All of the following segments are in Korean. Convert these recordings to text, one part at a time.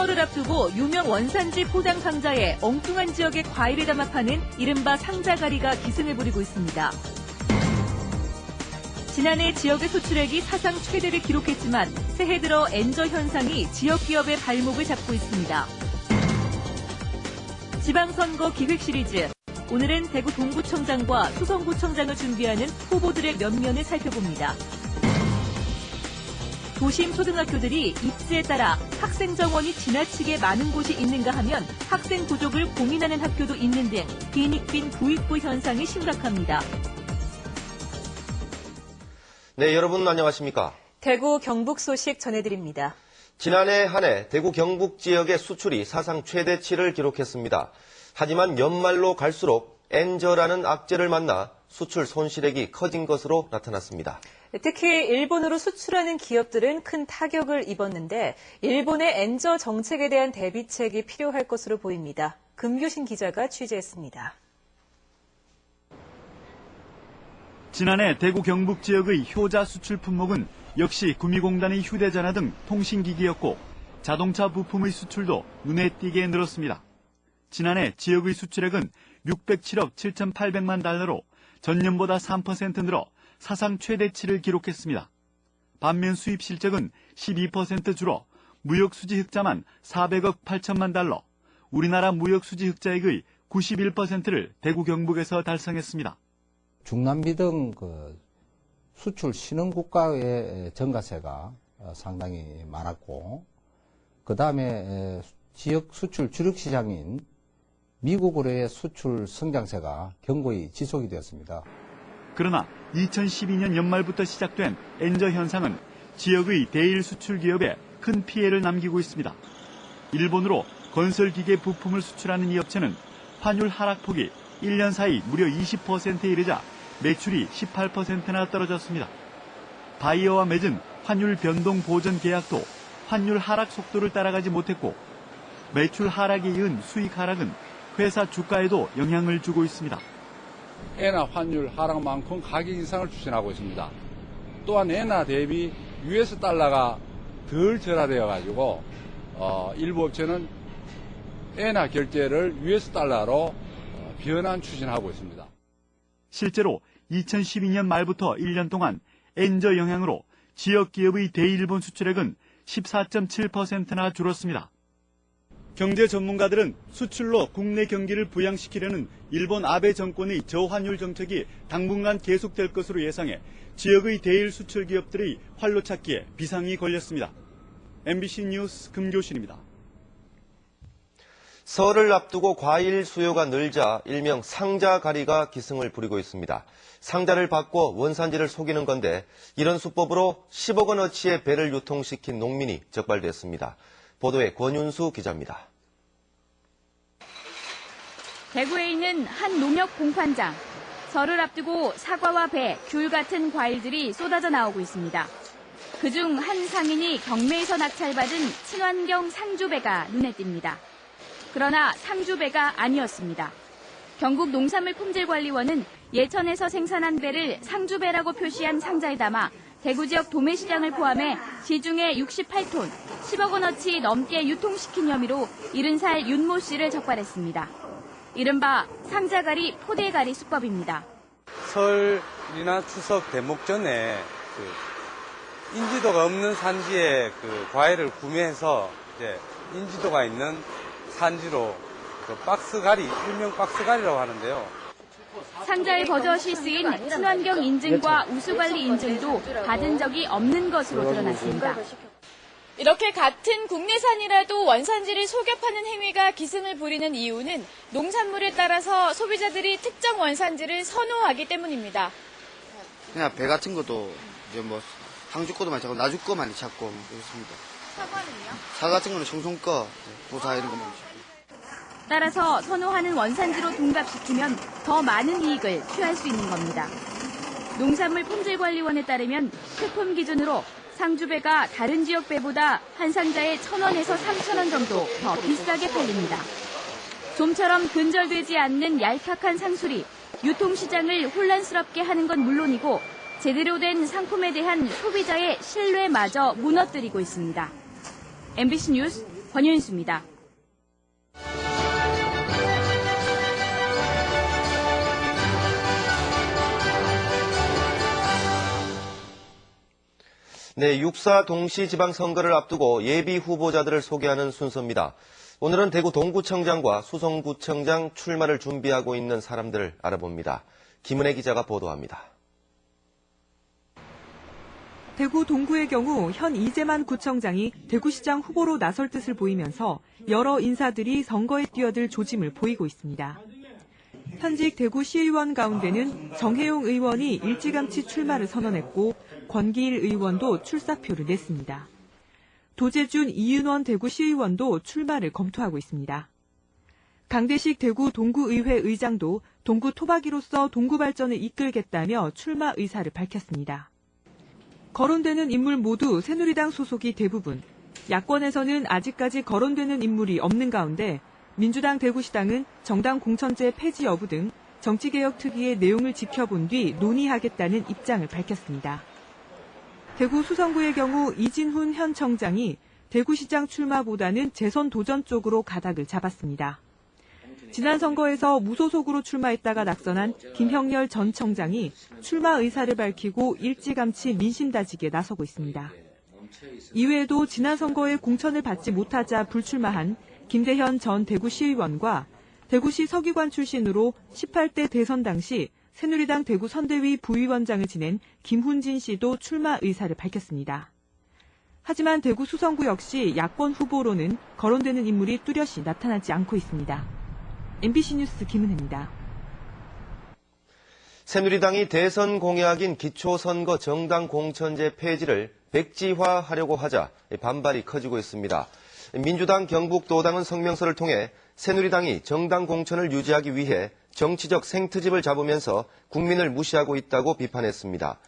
설을 앞두고 유명 원산지 포장 상자에 엉뚱한 지역의 과일을 담아 파는 이른바 상자가리가 기승을 부리고 있습니다. 지난해 지역의 수출액이 사상 최대를 기록했지만 새해 들어 엔저 현상이 지역 기업의 발목을 잡고 있습니다. 지방선거 기획 시리즈. 오늘은 대구 동구청장과 수성구청장을 준비하는 후보들의 면면을 살펴봅니다. 도심 초등학교들이 입시에 따라 학생 정원이 지나치게 많은 곳이 있는가 하면 학생 부족을 고민하는 학교도 있는 등 빈익빈 부익부 현상이 심각합니다. 네, 여러분 안녕하십니까? 대구 경북 소식 전해드립니다. 지난해 한 해 대구 경북 지역의 수출이 사상 최대치를 기록했습니다. 하지만 연말로 갈수록 엔저라는 악재를 만나 수출 손실액이 커진 것으로 나타났습니다. 특히 일본으로 수출하는 기업들은 큰 타격을 입었는데 일본의 엔저 정책에 대한 대비책이 필요할 것으로 보입니다. 금교신 기자가 취재했습니다. 지난해 대구 경북 지역의 효자 수출 품목은 역시 구미공단의 휴대전화 등 통신기기였고 자동차 부품의 수출도 눈에 띄게 늘었습니다. 지난해 지역의 수출액은 607억 7,800만 달러로 전년보다 3% 늘어 사상 최대치를 기록했습니다. 반면 수입 실적은 12% 줄어 무역 수지 흑자만 400억 8천만 달러, 우리나라 무역 수지 흑자액의 91%를 대구 경북에서 달성했습니다. 중남미 등 수출 신흥국가의 전가세가 상당히 많았고, 그 다음에 지역 수출 주력 시장인 미국으로의 수출 성장세가 견고히 지속이 되었습니다. 그러나 2012년 연말부터 시작된 엔저 현상은 지역의 대일 수출 기업에 큰 피해를 남기고 있습니다. 일본으로 건설기계 부품을 수출하는 이 업체는 환율 하락폭이 1년 사이 무려 20%에 이르자 매출이 18%나 떨어졌습니다. 바이어와 맺은 환율 변동 보전 계약도 환율 하락 속도를 따라가지 못했고 매출 하락에 이은 수익 하락은 회사 주가에도 영향을 주고 있습니다. 엔화 환율 하락만큼 가격 인상을 추진하고 있습니다. 또한 엔화 대비 US 달러가 덜 절하되어 가지고 일부 업체는 엔화 결제를 US 달러로 변환 추진하고 있습니다. 실제로 2012년 말부터 1년 동안 엔저 영향으로 지역 기업의 대일본 수출액은 14.7%나 줄었습니다. 경제 전문가들은 수출로 국내 경기를 부양시키려는 일본 아베 정권의 저환율 정책이 당분간 계속될 것으로 예상해 지역의 대일 수출 기업들의 활로 찾기에 비상이 걸렸습니다. MBC 뉴스 금교신입니다. 설을 앞두고 과일 수요가 늘자 일명 상자가리가 기승을 부리고 있습니다. 상자를 바꿔 원산지를 속이는 건데 이런 수법으로 10억 원어치의 배를 유통시킨 농민이 적발됐습니다. 보도에 권윤수 기자입니다. 대구에 있는 한 농협 공판장. 설을 앞두고 사과와 배, 귤 같은 과일들이 쏟아져 나오고 있습니다. 그중 한 상인이 경매에서 낙찰받은 친환경 상주배가 눈에 띕니다. 그러나 상주배가 아니었습니다. 경북 농산물품질관리원은 예천에서 생산한 배를 상주배라고 표시한 상자에 담아 대구 지역 도매시장을 포함해 시중에 68톤, 10억 원어치 넘게 유통시킨 혐의로 70살 윤모 씨를 적발했습니다. 이른바 상자가리, 포대가리 수법입니다. 설이나 추석 대목 전에 인지도가 없는 산지에 과일을 구매해서 이제 인지도가 있는 산지로 박스가리, 일명 박스가리라고 하는데요. 상자에 버젓이 쓰인 친환경 인증과 우수관리 인증도 받은 적이 없는 것으로 드러났습니다. 이렇게 같은 국내산이라도 원산지를 속여 파는 행위가 기승을 부리는 이유는 농산물에 따라서 소비자들이 특정 원산지를 선호하기 때문입니다. 그냥 배 같은 것도 이제 상주 거도 많이 찾고 나주 거 많이 찾고 그렇습니다. 사과는요? 사과 같은 거는 청송 거, 보사 이런 거 많이 찾고. 따라서 선호하는 원산지로 둔갑시키면 더 많은 이익을 취할 수 있는 겁니다. 농산물품질관리원에 따르면 식품 기준으로 상주배가 다른 지역 배보다 한 상자에 1,000원에서 3,000원 정도 더 비싸게 팔립니다. 좀처럼 근절되지 않는 얄팍한 상술이 유통시장을 혼란스럽게 하는 건 물론이고 제대로 된 상품에 대한 소비자의 신뢰마저 무너뜨리고 있습니다. MBC 뉴스 권윤수입니다. 네, 6.4 동시지방선거를 앞두고 예비 후보자들을 소개하는 순서입니다. 오늘은 대구 동구청장과 수성구청장 출마를 준비하고 있는 사람들을 알아봅니다. 김은혜 기자가 보도합니다. 대구 동구의 경우 현 이재만 구청장이 대구시장 후보로 나설 뜻을 보이면서 여러 인사들이 선거에 뛰어들 조짐을 보이고 있습니다. 현직 대구시의원 가운데는 정혜용 의원이 일찌감치 출마를 선언했고 권기일 의원도 출사표를 냈습니다. 도재준, 이윤원 대구시의원도 출마를 검토하고 있습니다. 강대식 대구 동구의회 의장도 동구 토박이로서 동구 발전을 이끌겠다며 출마 의사를 밝혔습니다. 거론되는 인물 모두 새누리당 소속이 대부분, 야권에서는 아직까지 거론되는 인물이 없는 가운데 민주당 대구시당은 정당 공천제 폐지 여부 등 정치개혁 특위의 내용을 지켜본 뒤 논의하겠다는 입장을 밝혔습니다. 대구 수성구의 경우 이진훈 현 청장이 대구시장 출마보다는 재선 도전 쪽으로 가닥을 잡았습니다. 지난 선거에서 무소속으로 출마했다가 낙선한 김형렬 전 청장이 출마 의사를 밝히고 일찌감치 민심 다지기에 나서고 있습니다. 이외에도 지난 선거에 공천을 받지 못하자 불출마한 김대현 전 대구시의원과 대구시 서기관 출신으로 18대 대선 당시 새누리당 대구 선대위 부위원장을 지낸 김훈진 씨도 출마 의사를 밝혔습니다. 하지만 대구 수성구 역시 야권 후보로는 거론되는 인물이 뚜렷이 나타나지 않고 있습니다. MBC 뉴스 김은혜입니다. 새누리당이 대선 공약인 기초선거 정당 공천제 폐지를 백지화하려고 하자 반발이 커지고 있습니다. 민주당 경북도당은 성명서를 통해 새누리당이 정당 공천을 유지하기 위해 정치적 생트집을 잡으면서 국민을 무시하고 있다고 비판했습니다.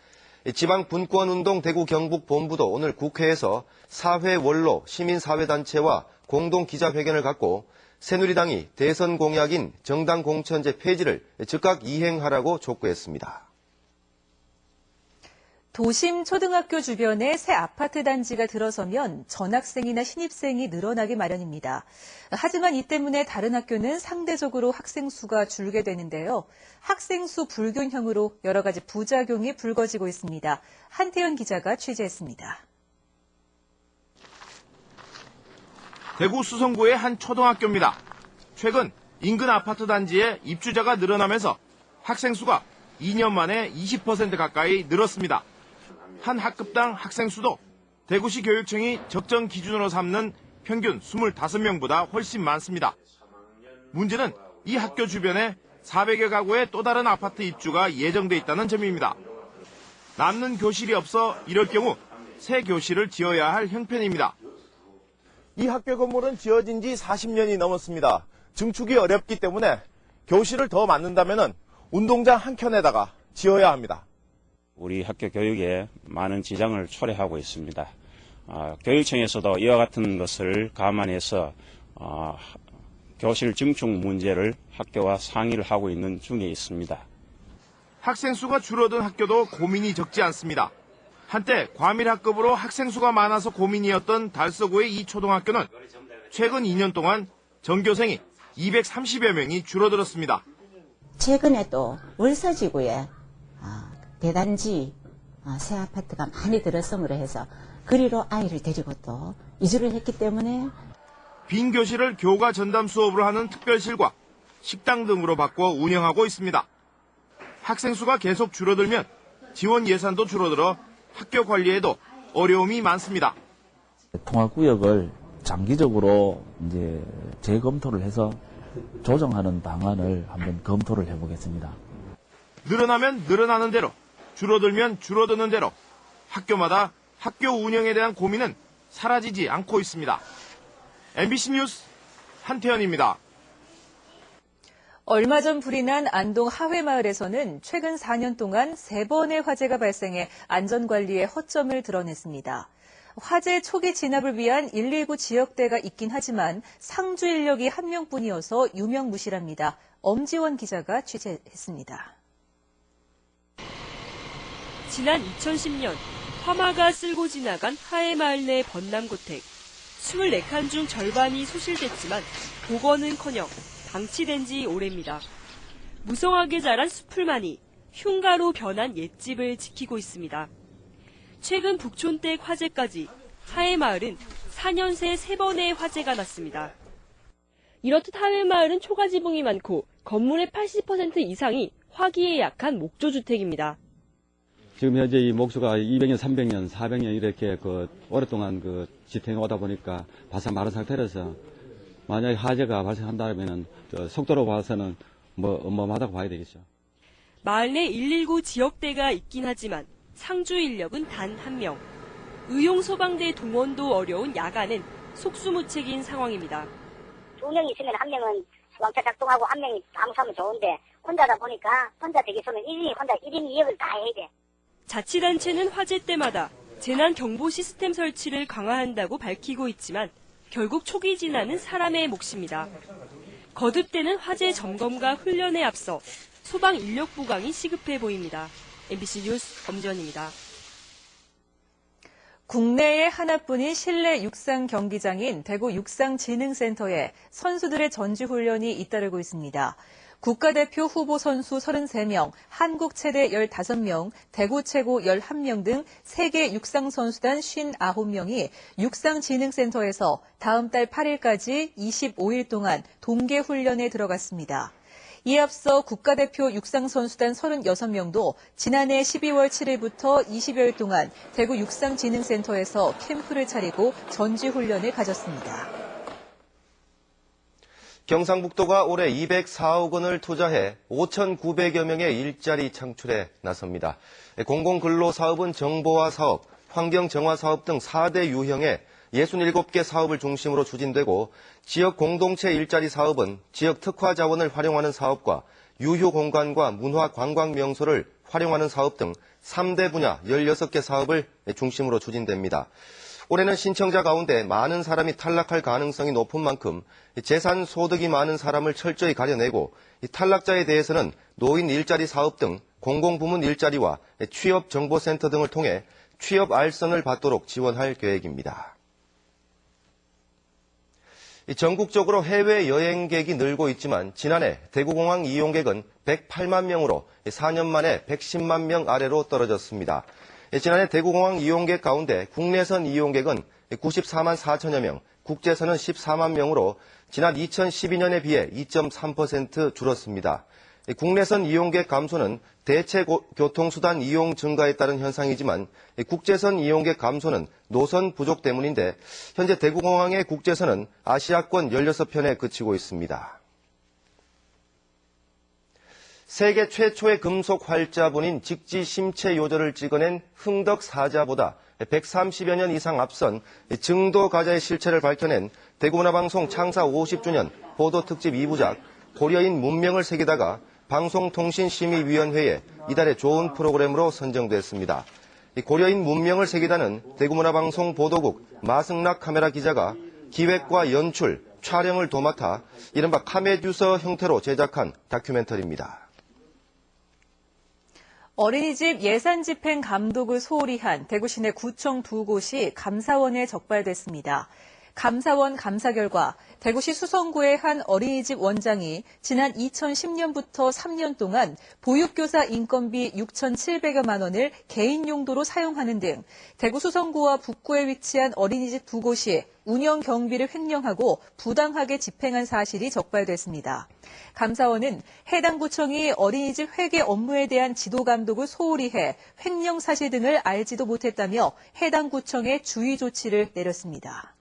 지방분권운동 대구 경북본부도 오늘 국회에서 사회 원로 시민사회단체와 공동 기자회견을 갖고 새누리당이 대선 공약인 정당 공천제 폐지를 즉각 이행하라고 촉구했습니다. 도심 초등학교 주변에 새 아파트 단지가 들어서면 전학생이나 신입생이 늘어나기 마련입니다. 하지만 이 때문에 다른 학교는 상대적으로 학생 수가 줄게 되는데요. 학생 수 불균형으로 여러 가지 부작용이 불거지고 있습니다. 한태현 기자가 취재했습니다. 대구 수성구의 한 초등학교입니다. 최근 인근 아파트 단지에 입주자가 늘어나면서 학생 수가 2년 만에 20% 가까이 늘었습니다. 한 학급당 학생 수도 대구시 교육청이 적정 기준으로 삼는 평균 25명보다 훨씬 많습니다. 문제는 이 학교 주변에 400여 가구의 또 다른 아파트 입주가 예정돼 있다는 점입니다. 남는 교실이 없어 이럴 경우 새 교실을 지어야 할 형편입니다. 이 학교 건물은 지어진 지 40년이 넘었습니다. 증축이 어렵기 때문에 교실을 더 만든다면 운동장 한 켠에다가 지어야 합니다. 우리 학교 교육에 많은 지장을 초래하고 있습니다. 교육청에서도 이와 같은 것을 감안해서 교실 증축 문제를 학교와 상의를 하고 있는 중에 있습니다. 학생 수가 줄어든 학교도 고민이 적지 않습니다. 한때 과밀학급으로 학생 수가 많아서 고민이었던 달서구의 이 초등학교는 최근 2년 동안 전교생이 230여 명이 줄어들었습니다. 최근에 또 월서지구에 대단지 새 아파트가 많이 들어섬으로 해서 그리로 아이를 데리고 또 이주를 했기 때문에 빈 교실을 교과 전담 수업으로 하는 특별실과 식당 등으로 바꿔 운영하고 있습니다. 학생 수가 계속 줄어들면 지원 예산도 줄어들어 학교 관리에도 어려움이 많습니다. 통합구역을 장기적으로 이제 재검토를 해서 조정하는 방안을 한번 검토를 해보겠습니다. 늘어나면 늘어나는 대로, 줄어들면 줄어드는 대로 학교마다 학교 운영에 대한 고민은 사라지지 않고 있습니다. MBC 뉴스 한태현입니다. 얼마 전 불이 난 안동 하회마을에서는 최근 4년 동안 3번의 화재가 발생해 안전관리에 허점을 드러냈습니다. 화재 초기 진압을 위한 119 지역대가 있긴 하지만 상주 인력이 1명뿐이어서 유명무실합니다. 엄지원 기자가 취재했습니다. 지난 2010년 화마가 쓸고 지나간 하회마을 내 번남고택. 24칸 중 절반이 소실됐지만 복원은커녕 방치된 지 오래입니다. 무성하게 자란 수풀만이 흉가로 변한 옛집을 지키고 있습니다. 최근 북촌댁 화재까지 하회마을은 4년 새 3번의 화재가 났습니다. 이렇듯 하회마을은 초가지붕이 많고 건물의 80% 이상이 화기에 약한 목조주택입니다. 지금 현재 이 목수가 200년, 300년, 400년 이렇게 오랫동안 지탱해 오다 보니까 바싹 마른 상태라서 만약에 화재가 발생한다면 속도로 봐서는 어마어마하다고 봐야 되겠죠. 마을 내 119 지역대가 있긴 하지만 상주 인력은 단 1명. 의용소방대 동원도 어려운 야간은 속수무책인 상황입니다. 2명 있으면 1명은 왕차 작동하고 1명이 암수하면 좋은데 혼자다 보니까 혼자 되겠으면 1인이 혼자 1인 2역을 다 해야 돼. 자치단체는 화재 때마다 재난경보 시스템 설치를 강화한다고 밝히고 있지만 결국 초기 진화는 사람의 몫입니다. 거듭되는 화재 점검과 훈련에 앞서 소방 인력 보강이 시급해 보입니다. MBC 뉴스 엄지원입니다. 국내에 하나뿐인 실내 육상 경기장인 대구 육상진흥센터에 선수들의 전지훈련이 잇따르고 있습니다. 국가대표 후보 선수 33명, 한국 최대 15명, 대구 최고 11명 등 세계 육상선수단 59명이 육상진흥센터에서 다음 달 8일까지 25일 동안 동계훈련에 들어갔습니다. 이에 앞서 국가대표 육상선수단 36명도 지난해 12월 7일부터 20여일 동안 대구 육상진흥센터에서 캠프를 차리고 전지훈련을 가졌습니다. 경상북도가 올해 204억 원을 투자해 5,900여 명의 일자리 창출에 나섭니다. 공공근로사업은 정보화 사업, 환경정화 사업 등 4대 유형의 67개 사업을 중심으로 추진되고 지역 공동체 일자리 사업은 지역 특화 자원을 활용하는 사업과 유휴 공간과 문화 관광 명소를 활용하는 사업 등 3대 분야 16개 사업을 중심으로 추진됩니다. 올해는 신청자 가운데 많은 사람이 탈락할 가능성이 높은 만큼 재산 소득이 많은 사람을 철저히 가려내고 탈락자에 대해서는 노인 일자리 사업 등 공공부문 일자리와 취업정보센터 등을 통해 취업 알선을 받도록 지원할 계획입니다. 전국적으로 해외 여행객이 늘고 있지만 지난해 대구공항 이용객은 108만 명으로 4년 만에 110만 명 아래로 떨어졌습니다. 지난해 대구공항 이용객 가운데 국내선 이용객은 94만 4천여 명, 국제선은 14만 명으로 지난 2012년에 비해 2.3% 줄었습니다. 국내선 이용객 감소는 대체 교통수단 이용 증가에 따른 현상이지만 국제선 이용객 감소는 노선 부족 때문인데 현재 대구공항의 국제선은 아시아권 16편에 그치고 있습니다. 세계 최초의 금속 활자본인 직지 심체 요절을 찍어낸 흥덕 사자보다 130여 년 이상 앞선 증도 가자의 실체를 밝혀낸 대구문화방송 창사 50주년 보도특집 2부작 고려인 문명을 새기다가 방송통신심의위원회에 이달의 좋은 프로그램으로 선정됐습니다. 고려인 문명을 새기다는 대구문화방송 보도국 마승락 카메라 기자가 기획과 연출, 촬영을 도맡아 이른바 카메듀서 형태로 제작한 다큐멘터리입니다. 어린이집 예산집행 감독을 소홀히 한 대구 시내 구청 2곳이 감사원에 적발됐습니다. 감사원 감사 결과 대구시 수성구의 한 어린이집 원장이 지난 2010년부터 3년 동안 보육교사 인건비 6,700여만 원을 개인 용도로 사용하는 등 대구 수성구와 북구에 위치한 어린이집 2곳이 운영 경비를 횡령하고 부당하게 집행한 사실이 적발됐습니다. 감사원은 해당 구청이 어린이집 회계 업무에 대한 지도 감독을 소홀히 해 횡령 사실 등을 알지도 못했다며 해당 구청에 주의 조치를 내렸습니다.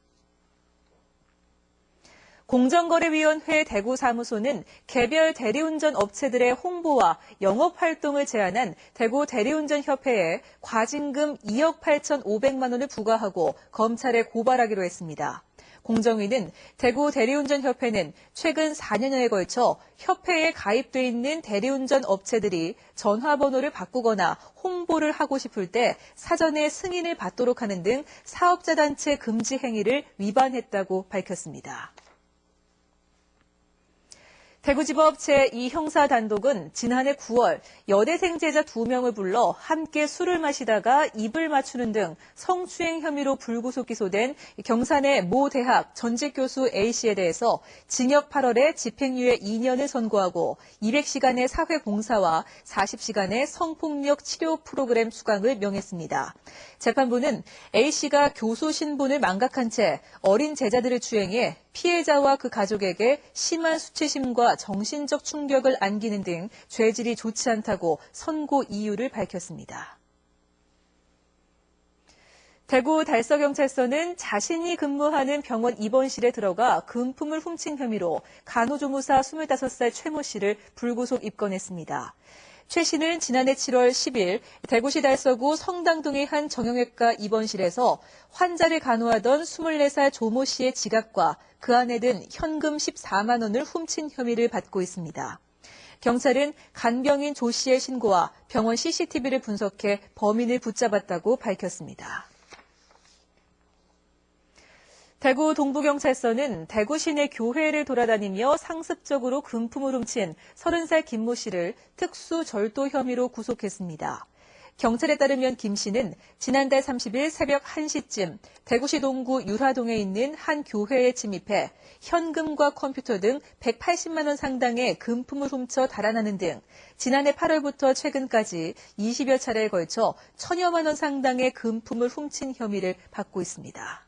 공정거래위원회 대구사무소는 개별 대리운전 업체들의 홍보와 영업활동을 제한한 대구 대리운전협회에 과징금 2억 8,500만 원을 부과하고 검찰에 고발하기로 했습니다. 공정위는 대구 대리운전협회는 최근 4년여에 걸쳐 협회에 가입돼 있는 대리운전 업체들이 전화번호를 바꾸거나 홍보를 하고 싶을 때 사전에 승인을 받도록 하는 등 사업자 단체 금지 행위를 위반했다고 밝혔습니다. 대구지법 제2형사단독은 지난해 9월 여대생 제자 2명을 불러 함께 술을 마시다가 입을 맞추는 등 성추행 혐의로 불구속 기소된 경산의 모 대학 전직 교수 A씨에 대해서 징역 8월에 집행유예 2년을 선고하고 200시간의 사회봉사와 40시간의 성폭력 치료 프로그램 수강을 명했습니다. 재판부는 A씨가 교수 신분을 망각한 채 어린 제자들을 추행해 피해자와 그 가족에게 심한 수치심과 정신적 충격을 안기는 등 죄질이 좋지 않다고 선고 이유를 밝혔습니다. 대구 달서경찰서는 자신이 근무하는 병원 입원실에 들어가 금품을 훔친 혐의로 간호조무사 25살 최모 씨를 불구속 입건했습니다. 최 씨는 지난해 7월 10일 대구시 달서구 성당동의 한 정형외과 입원실에서 환자를 간호하던 24살 조모 씨의 지갑과 그 안에 든 현금 14만 원을 훔친 혐의를 받고 있습니다. 경찰은 간병인 조 씨의 신고와 병원 CCTV를 분석해 범인을 붙잡았다고 밝혔습니다. 대구 동부경찰서는 대구 시내 교회를 돌아다니며 상습적으로 금품을 훔친 30살 김모 씨를 특수절도 혐의로 구속했습니다. 경찰에 따르면 김 씨는 지난달 30일 새벽 1시쯤 대구시 동구 유라동에 있는 한 교회에 침입해 현금과 컴퓨터 등 180만 원 상당의 금품을 훔쳐 달아나는 등 지난해 8월부터 최근까지 20여 차례에 걸쳐 1,000여만 원 상당의 금품을 훔친 혐의를 받고 있습니다.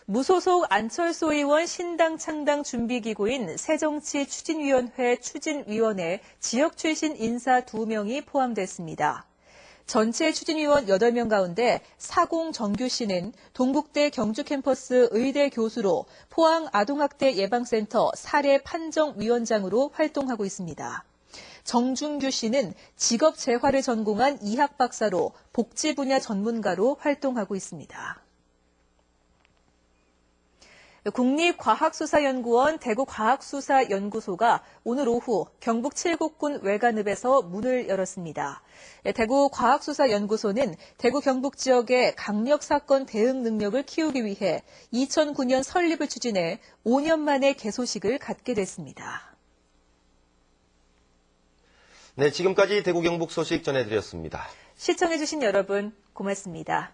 무소속 안철수 의원 신당 창당 준비기구인 새정치추진위원회 추진위원회 지역 출신 인사 2명이 포함됐습니다. 전체 추진위원 8명 가운데 사공 정규 씨는 동국대 경주캠퍼스 의대 교수로 포항 아동학대 예방센터 사례 판정위원장으로 활동하고 있습니다. 정준규 씨는 직업재활을 전공한 이학 박사로 복지 분야 전문가로 활동하고 있습니다. 국립과학수사연구원 대구과학수사연구소가 오늘 오후 경북 칠곡군 외관읍에서 문을 열었습니다. 대구 과학수사연구소는 대구 경북 지역의 강력사건 대응 능력을 키우기 위해 2009년 설립을 추진해 5년 만에 개소식을 갖게 됐습니다. 네, 지금까지 대구 경북 소식 전해드렸습니다. 시청해주신 여러분 고맙습니다.